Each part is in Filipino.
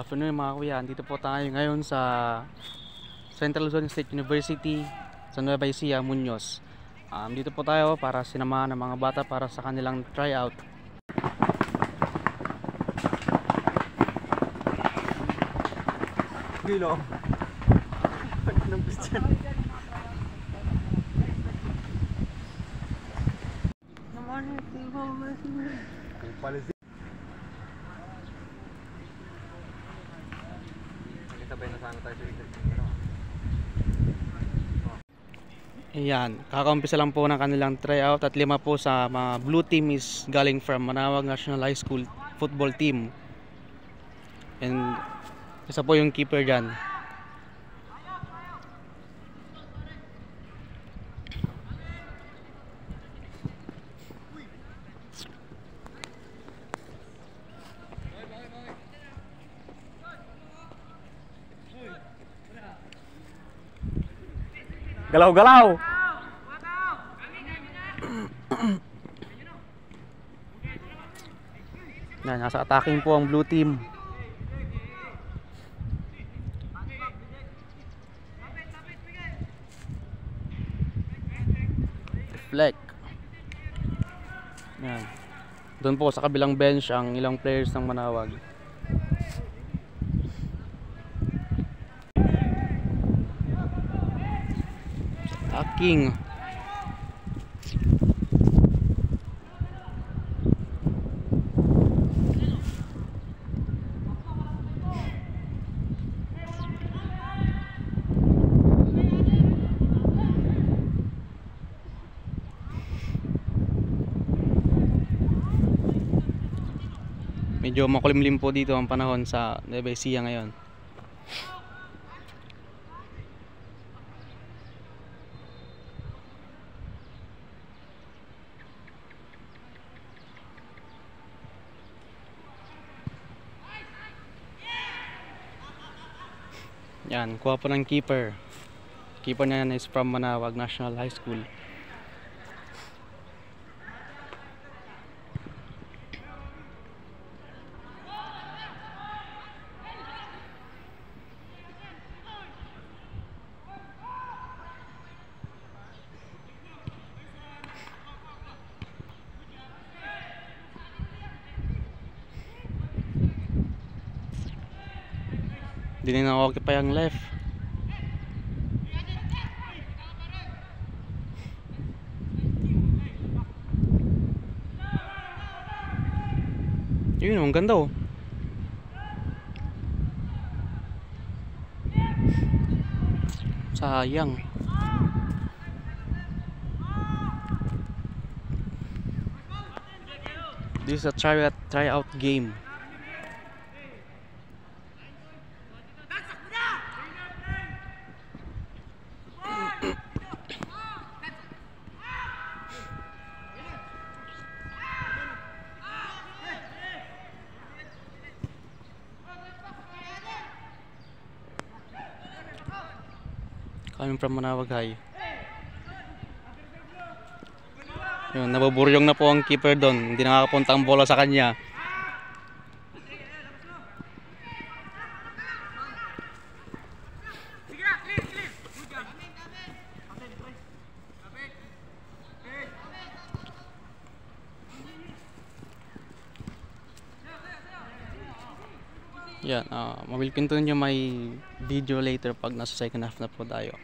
Afternoon mga kuya, dito po tayo ngayon sa Central Luzon State University sa Nueva Ecija, Muñoz. Dito po tayo para sinamahan ng mga bata para sa kanilang tryout. Gilo. Ng pistan. Naman ito ba? Ayan, kakaumpisa lang po ng kanilang tryout at 5 po sa mga blue team is galing from Manaoag National High School football team. And isa po yung keeper dyan. Galaw-galaw. Yan, nasa attacking po ang blue team. Deflect. Yan. Doon po sa kabilang bench ang ilang players ng Manaoag. Attacking. Medyo makulimlim po dito ang panahon sa Nueva Ecija ngayon. Yan, kuha po ng keeper. Keeper niya is from Manaoag National High School. Hindi na na-occupy ang left. Yun, ang ganda oh. Sayang. This is a tryout game. Coming from Manaoag High. Yun, nabuburyong na po ang keeper doon. Hindi nakakapunta ang bola sa kanya. Yan, mabil continue may video later pag nasa second half na po tayo.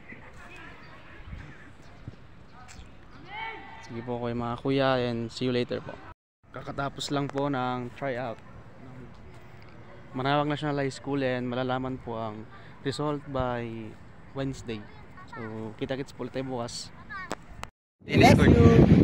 Sige po kayo mga kuya, and see you later po. Kakatapos lang po ng tryout Manaoag National High School, and malalaman po ang result by Wednesday. So kita-kits po ulit tayo bukas. Bless you.